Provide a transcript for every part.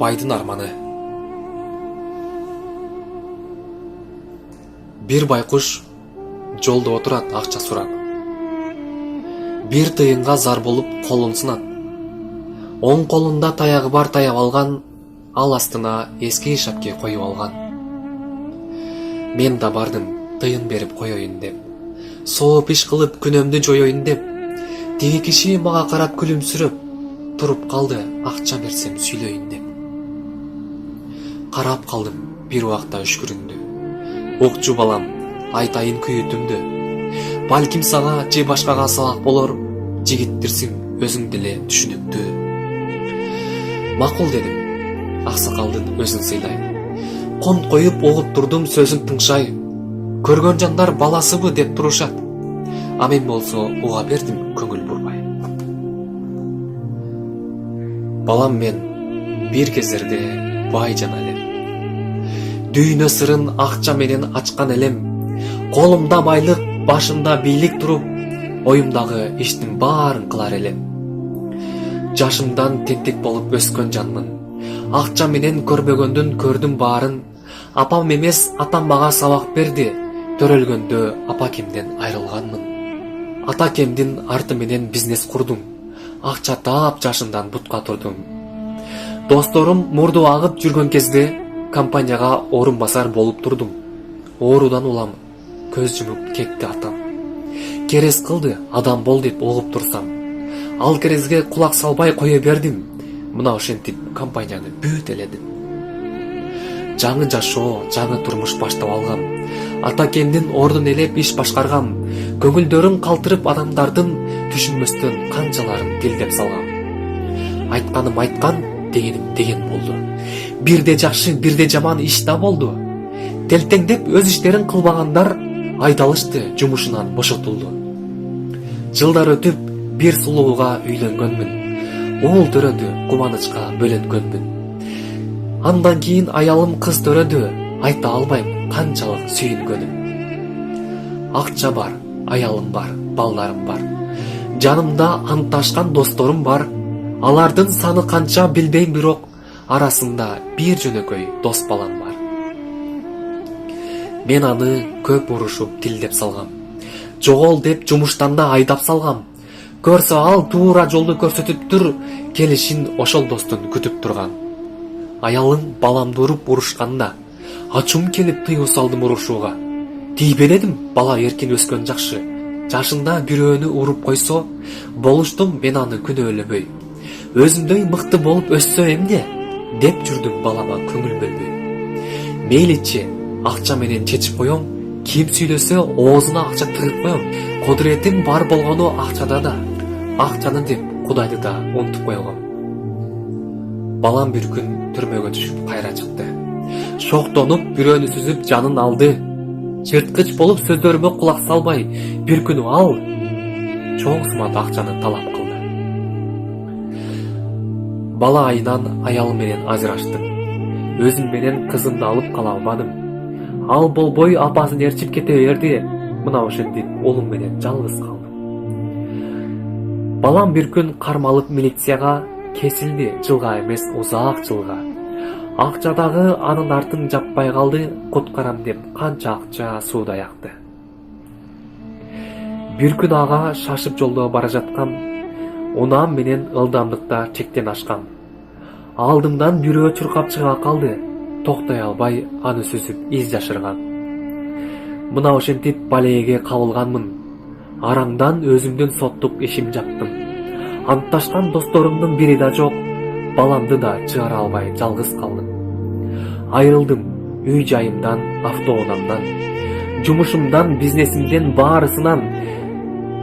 байдын арманы. Бир байкуш жолдо отурат акча сурап. Бир тыйынга зар болуп колун сынат. Оң колунда таягы бар таяп алган, ал астына эски шапке коюп алган. Мен да бардым тыйын берип коеюн деп. Сооп иш кылып күнөмдү жоеюн деп. Тиги киши мага карап күлүмсүрөп туруп калды, акча берсем сүйлөйүн деп. Карап калдым бир убакта үшкүрүңдү. Окчу балам, айтайын күйүтүмдү. Балким сага же башкага сабак болор, жигиттирсиң өзүң деле түшүнүктүү. Макул дедим, аксакалдын өзүн сыйлай. Конт коюп огуп турдум сөзүн тыңшай. Көргөн жандар баласыбы деп турушат. А мен болсо уга бердим көңүл бурбай. Балам, мен бир кездерде бай жан элем. Дүйнө сырын акча менен ачкан элем. Колумда байлык, башымда бийлик туруп, оюмдагы иштин баарын кылар элем. Жашымдан тентек болуп өскөн жанмын. Акча менен көрбөгөндүн көрдүм баарын. Апам эмес, атам мага сабак берди. Төрөлгөндө апакемден айрылганмын. Атакемдин арты менен бизнес курдум. Акча таап жашымдан бутка турдум. Досторум мурду агып жүргөн кезде компанияга орун басар болуп турдум. Оорудан улам, көз жумуп кетти атам. Керес кылды, адам бол деп угуп турсам. Ал кереске кулак салбай кое бердим. Мына ошентип компанияны бүт эледим. Жаңы жашоо, жаңы турмуш баштап алгам. Атакемдин ордун элеп иш башкаргам. Көңүлдөрүн калтырып адамдардын түшүнмөстөн канчаларын тилдеп салгам. Айтканым айткан, дегеним деген болду. Бирде жакшы, бирде жаман иш да болду. Телтеңдеп өз иштерин кылбагандар айдалышты, жумушунан бошотулду. Жылдар өтүп, бир сулууга үйлөнгөнмүн. Уул төрөдү, кубанычка бөлөнгөнмүн. Андан кийин аялым кыз төрөдү, айта албайм канчалык сүйүнгөнүм. Акча бар, аялым бар, балдарым бар. Жанымда анташкан досторум бар. Алардын саны канча билбейм, бирок арасында бир жөнөкөй дос балам бар. Мен аны көп урушуп тилдеп салгам. Жогол деп жумуштан да айдап салгам. Көрсө ал туура жолду көрсөтүп тур, келишин ошол достун күтүп турган. Аялым баламды уруп урушканда ачуум келип тыюу салдым урушууга. Тийбеледим, бала эркин өскөн жакшы. Жашында бирөөнү уруп койсо, болуштум мен аны күнөөлөбөй. Өзүмдөй мыкты болуп өссө эмне деп жүрдүм балама көңүл бөлбөй. Мейличи, акча менен чечип коем, ким сүйлөсө оозуна акча тыгып коем. Кудуретим бар болгону акчада да. Акчаны деп Кудайды да унутуп койгом. Балам бир күн түрмөгө түшүп кайра чыкты. Шоктонуп, бирөөнү сүзүп жанын алды. Жырткыч болуп сөздөрүмө кулак салбай, бир күнү ал чоң сымат акчаны талап кылды. Бала айынан аялым менен ажыраштым. Өзүм менен кызымды алып кала албадым. Ал болбой апасын ээрчип кете берди. Мына ошентип улум менен жалгыз калдым. Балам бир күн кармалып милицияга кесилди, жылга эмес, узак жылга. Акчадагы анын артын жаппай калды, куткарам деп канча акча сууда якты. Бир күн ага шашып жолдо бара жаткам, унаам менен ылдамдыкта чектен ашкам. Алдымдан бирөө чуркап чыга калды, токтой албай аны сүзүп из жашырган. Мына ошентип балеге кабылганмын. Араңдан өзүмдүн соттук ишим жаптым. Антташкан досторумдун бири да жок. Баламды да чыгара албай жалгыз калдым. Айрылдым үй жайымдан, автоунаамдан, жумушумдан, бизнесимден, баарысынан.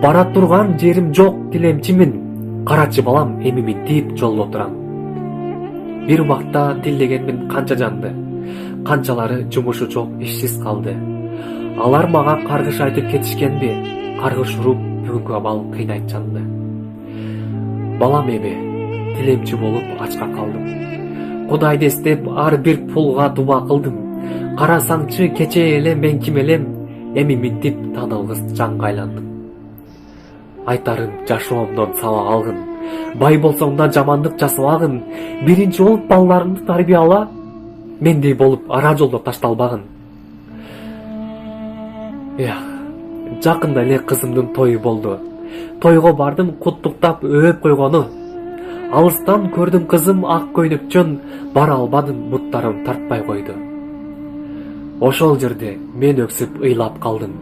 Бара турган жерим жок, тилемчимин. Карачы балам, эми мынтип жолдо турам. Бир убакта тилдегенмин канча жанды. Канчалары жумушу жок, ишсиз калды. Алар мага каргыш айтып кетишкенби? Каргыш уруп, бүгүнкү абал кыйнайт жанды. Балам эми тилемчи болуп ачка калдым. Кудайды эстеп ар бир пулга дуба кылдым. Карасаңчы кече эле мен ким элем, эми мынтип таанылгыс жанга айландым. Айтарым жашоомдон сабак алгын. Бай болсоң да жамандык жасабагын, биринчи болуп балдарыңды тарбияла, мендей болуп ара жолдо ташталбагын. Жакында эле кызымдын тою болду. Тойго бардым, куттуктап өөп койгону. Алыстан көрдүм кызым ак көйнөкчөн, бара албадым, буттарым тартпай койду. Ошол жерде мен өксүп ыйлап калдым.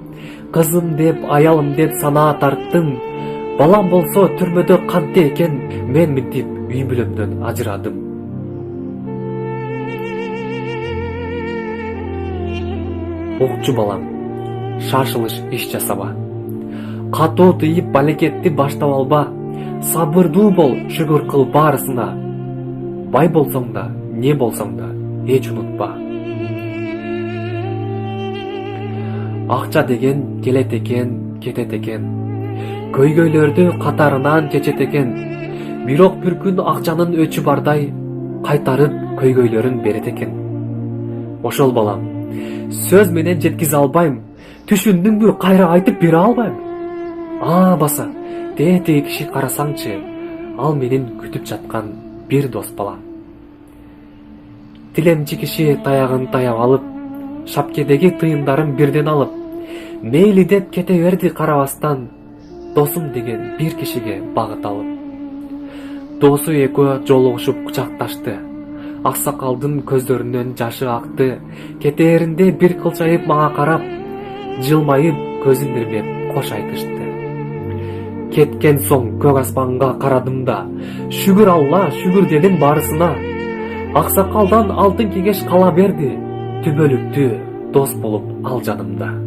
Кызым деп, аялым деп санаа тарттым. Балам болсо түрмөдө кантте экен, мен мынтип үй бүлөмдөн ажырадым. Окчу балам, шашылыш иш жасаба. Катуу тыйып балекетти баштап алба. Сабырдуу бол, шүгүр кыл баарысына. Бай болсоң да, не болсоң да, эч унутпа. Акча деген келет экен, кетет экен. Көйгөйлөрдү катарынан чечет экен. Бирок бир күн акчанын өчү бардай кайтарып көйгөйлөрүн берет экен. Ошол балам, сөз менен жеткизе албайм. Түшүндүңбү, кайра айтып бере албайм. Баса, тээ киши карасаңчы, ал менин күтүп жаткан бир дос балам. Тилемчи киши таягын таяп алып, шапкедеги тыйындарын бирден алып, мейли деп кете берди карабастан, досум деген бир кишиге багыт алып. Досу экөө жолугушуп кучакташты. Аксакалдын көздөрүнөн жашы акты. Кетээринде бир кылчайып мага карап, жылмайып көзүн ирмеп кош айтышты. Кеткен соң көк аспанга карадым да, шүгүр Алла, шүгүр дедим барысына. Аксакалдан алтын кеңеш кала берди, түбөлүктү дос болуп ал жанымда.